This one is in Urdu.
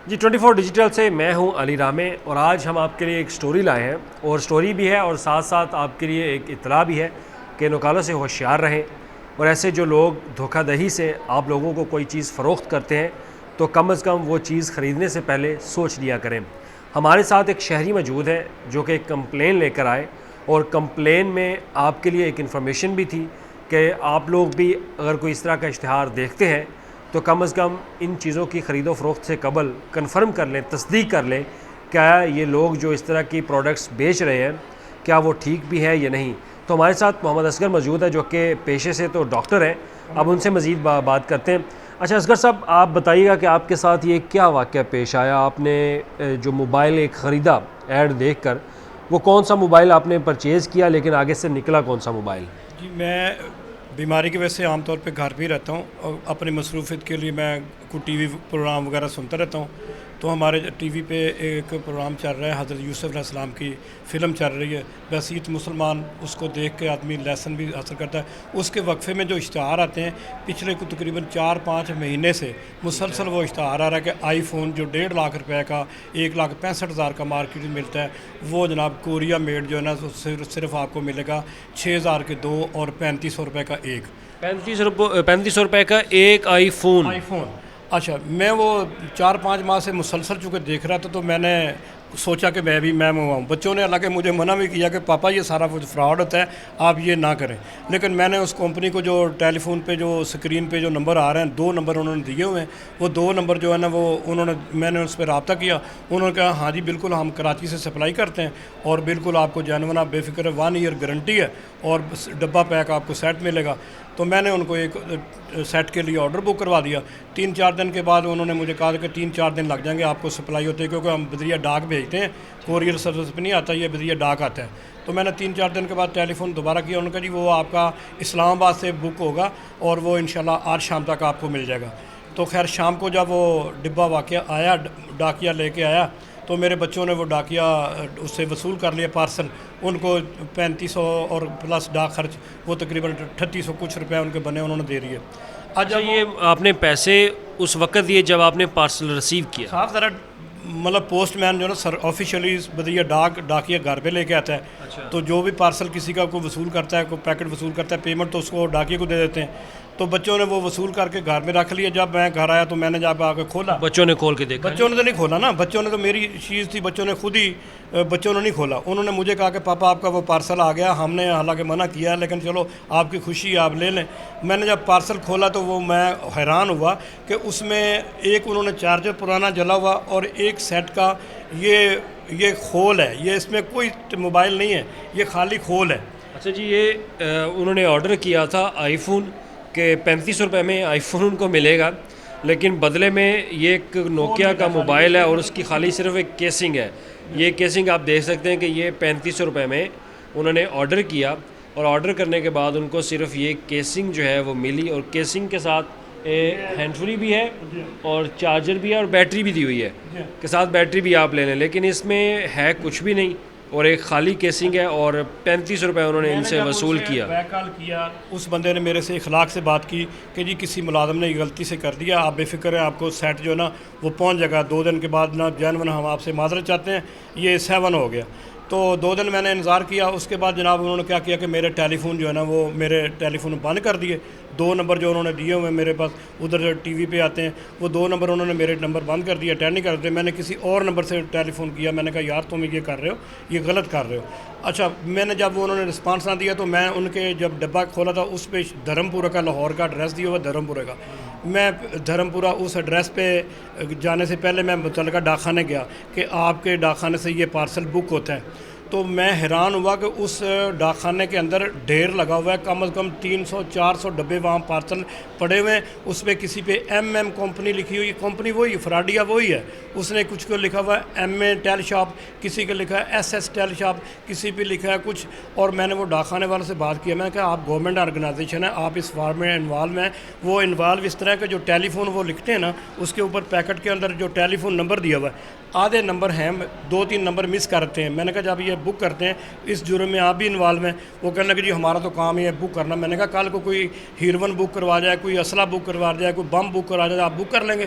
جی 24 ڈیجیٹل سے میں ہوں علی رامے، اور آج ہم آپ کے لیے ایک سٹوری لائے ہیں، اور سٹوری بھی ہے اور ساتھ ساتھ آپ کے لیے ایک اطلاع بھی ہے کہ نکالوں سے ہوشیار رہیں، اور ایسے جو لوگ دھوکہ دہی سے آپ لوگوں کو کوئی چیز فروخت کرتے ہیں تو کم از کم وہ چیز خریدنے سے پہلے سوچ لیا کریں۔ ہمارے ساتھ ایک شہری موجود ہے جو کہ ایک کمپلین لے کر آئے، اور کمپلین میں آپ کے لیے ایک انفارمیشن بھی تھی کہ آپ لوگ بھی اگر کوئی اس طرح کا اشتہار دیکھتے ہیں تو کم از کم ان چیزوں کی خرید و فروخت سے قبل کنفرم کر لیں، تصدیق کر لیں کیا یہ لوگ جو اس طرح کی پروڈکٹس بیچ رہے ہیں کیا وہ ٹھیک بھی ہے یا نہیں۔ تو ہمارے ساتھ محمد اصغر موجود ہے جو کہ پیشے سے تو ڈاکٹر ہیں، اب ان سے مزید بات کرتے ہیں۔ اچھا اصغر صاحب، آپ بتائیے گا کہ آپ کے ساتھ یہ کیا واقعہ پیش آیا؟ آپ نے جو موبائل ایک خریدا ایڈ دیکھ کر، وہ کون سا موبائل آپ نے پرچیز کیا، لیکن آگے سے نکلا کون سا موبائل؟ جی میں بیماری کی وجہ سے عام طور پہ گھر پہ ہی رہتا ہوں، اور اپنی مصروفیت کے لیے میں کوئی ٹی وی پروگرام وغیرہ سنتا رہتا ہوں۔ تو ہمارے ٹی وی پہ ایک پروگرام چل رہا ہے، حضرت یوسف علیہ السلام کی فلم چل رہی ہے۔ بسیط مسلمان اس کو دیکھ کے آدمی لیسن بھی حاصل کرتا ہے۔ اس کے وقفے میں جو اشتہار آتے ہیں، پچھلے کو تقریباً 4-5 مہینے سے مسلسل وہ اشتہار آ رہا ہے کہ آئی فون جو 1.5 لاکھ روپے کا 1,65,000 کا مارکیٹ میں ملتا ہے، وہ جناب کوریا میڈ جو ہے نا صرف آپ کو ملے گا 6,000 کے 2 اور 3,500 روپے کا ایک۔ 3500 روپے کا ایک آئی فون۔ اچھا، میں وہ 4-5 ماہ سے مسلسل چونکہ دیکھ رہا تھا، تو میں نے سوچا کہ میں منگواؤں۔ بچوں نے حالانکہ مجھے منع بھی کیا کہ پاپا یہ سارا کچھ فراڈ ہوتا ہے، آپ یہ نہ کریں، لیکن میں نے اس کمپنی کو جو ٹیلی فون پہ جو اسکرین پہ جو نمبر آ رہے ہیں، 2 نمبر انہوں نے دیے ہوئے ہیں، وہ 2 نمبر جو ہے نا وہ میں نے اس پہ رابطہ کیا۔ انہوں نے کہا ہاں جی بالکل ہم کراچی سے سپلائی کرتے ہیں، اور بالکل آپ کو جینون، آپ بے فکر ہے، 1 ایئر گارنٹی ہے، اور ڈبہ پیک آپ کو سیٹ ملے گا۔ تو میں نے ان کو ایک سیٹ کے لیے آرڈر بک کروا دیا۔ 3-4 دن کے بعد انہوں نے مجھے کہا کہ 3-4 دن لگ جائیں گے آپ کو سپلائی ہوتے ہیں، کیونکہ ہم بدریہ ڈاک بھیجتے ہیں، کوریئر سروس پہ نہیں آتا، یہ بدریہ ڈاک آتا ہے۔ تو میں نے 3-4 دن کے بعد ٹیلی فون دوبارہ کیا، انہوں نے کہا جی وہ آپ کا اسلام آباد سے بک ہوگا، اور وہ انشاءاللہ آج شام تک آپ کو مل جائے گا۔ تو خیر شام کو جب وہ ڈبہ واقعہ آیا، ڈاکیا لے کے آیا، تو میرے بچوں نے وہ ڈاکیا اس سے وصول کر لیا پارسل۔ ان کو 3,500 اور پلس ڈاک خرچ، وہ تقریباً 3,800 کچھ روپے ان کے بنے، انہوں نے دے رہی ہے۔ اچھا، یہ آپ نے پیسے اس وقت دیے جب آپ نے پارسل ریسیو کیا؟ صاحب ذرا مطلب پوسٹ مین جو ہے نا سر آفیشلی بدریہ ڈاکیا گھر پہ لے کے آتا ہے، تو جو بھی پارسل کسی کا کوئی وصول کرتا ہے، کوئی پیکٹ وصول کرتا ہے، پیمنٹ تو اس کو ڈاکیے کو دے دیتے ہیں۔ تو بچوں نے وہ وصول کر کے گھر میں رکھ لیا۔ جب میں گھر آیا تو میں نے جب آ کے کھولا، بچوں نے کھول کے دیکھا؟ بچوں نے تو نہیں کھولا نا، بچوں نے تو میری چیز تھی، بچوں نے خود ہی بچوں نے نہیں کھولا۔ انہوں نے مجھے کہا کہ پاپا آپ کا وہ پارسل آ گیا، ہم نے حالانکہ منع کیا ہے، لیکن چلو آپ کی خوشی آپ لے لیں۔ میں نے جب پارسل کھولا تو وہ میں حیران ہوا کہ اس میں ایک انہوں نے چارجر پرانا جلا ہوا، اور ایک سیٹ کا یہ کھول ہے، یہ اس میں کوئی موبائل نہیں ہے، یہ خالی کھول ہے۔ اچھا جی، یہ انہوں نے آرڈر کیا تھا آئی فون کہ 3,500 روپے میں آئی فون ان کو ملے گا، لیکن بدلے میں یہ ایک نوکیا کا موبائل ہے، اور اس کی خالی صرف ایک کیسنگ ہے۔ یہ کیسنگ آپ دیکھ سکتے ہیں کہ یہ 3,500 روپے میں انہوں نے آرڈر کیا، اور آرڈر کرنے کے بعد ان کو صرف یہ کیسنگ جو ہے وہ ملی، اور کیسنگ کے ساتھ ہینڈ فری بھی ہے، اور چارجر بھی ہے، اور بیٹری بھی دی ہوئی ہے کہ ساتھ بیٹری بھی آپ لے لیں، لیکن اس میں ہے کچھ بھی نہیں، اور ایک خالی کیسنگ ہے، اور 3,500 روپے انہوں نے ان سے وصول کیا۔ بیک کال کیا، اس بندے نے میرے سے اخلاق سے بات کی کہ جی کسی ملازم نے غلطی سے کر دیا، آپ بے فکر ہیں، آپ کو سیٹ جو ہے نا وہ پہنچ جائے گا 2 دن کے بعد نا، جینون ہم آپ سے معذرت چاہتے ہیں، یہ 7 ہو گیا۔ تو 2 دن میں نے انتظار کیا۔ اس کے بعد جناب انہوں نے کیا کیا کہ میرے ٹیلی فون جو ہے نا وہ میرے ٹیلی فون بند کر دیے۔ 2 نمبر جو انہوں نے دیے ہوئے میرے پاس، ادھر ٹی وی پہ آتے ہیں، وہ 2 نمبر انہوں نے میرے نمبر بند کر دیا، اٹینڈ نہیں کرتے۔ میں نے کسی اور نمبر سے ٹیلی فون کیا، میں نے کہا یار تم یہ کر رہے ہو، یہ غلط کر رہے ہو۔ اچھا، میں نے جب انہوں نے رسپانس نہ دیا تو میں ان کے جب ڈبہ کھولا تھا، اس پہ دھرمپورہ کا لاہور کا ایڈریس دیا ہوا، دھرمپورہ کا۔ میں دھرمپورہ اس ایڈریس پہ جانے سے پہلے میں متعلقہ ڈاک خانے گیا کہ آپ کے ڈاک خانے سے یہ پارسل بک ہوتا ہے۔ تو میں حیران ہوا کہ اس ڈاک خانے کے اندر ڈھیر لگا ہوا ہے، کم از کم 300-400 ڈبے وہاں پارسل پڑے ہوئے ہیں۔ اس پہ کسی پہ MM کمپنی لکھی ہوئی، کمپنی وہی فراڈیا وہی ہے، اس نے کچھ کو لکھا ہوا ہے MA ٹیل شاپ، کسی کا لکھا ہے SS ٹیل شاپ، کسی پہ لکھا ہے کچھ۔ اور میں نے وہ ڈاک خانے والے سے بات کیا، میں نے کہا آپ گورنمنٹ آرگنائزیشن ہے، آپ اس فارم میں انوالو ہیں۔ وہ انوالو اس طرح کہ جو ٹیلی فون وہ لکھتے ہیں نا، اس کے اوپر پیکٹ کے اندر جو ٹیلی فون نمبر دیا ہوا ہے، آدھے نمبر ہیں، 2-3 نمبر مس کرتے ہیں۔ میں نے کہا جب یہ بک کرتے ہیں اس جرم میں آپ بھی انوالو ہیں؟ وہ کہنے لگے جی ہمارا تو کام ہی ہے بک کرنا۔ میں نے کہا کل کو کوئی ہیروئن بک کروا جائے، کوئی اسلحہ بک کروا جائے، کوئی بم بک کروا جائے، آپ بک کر لیں گے؟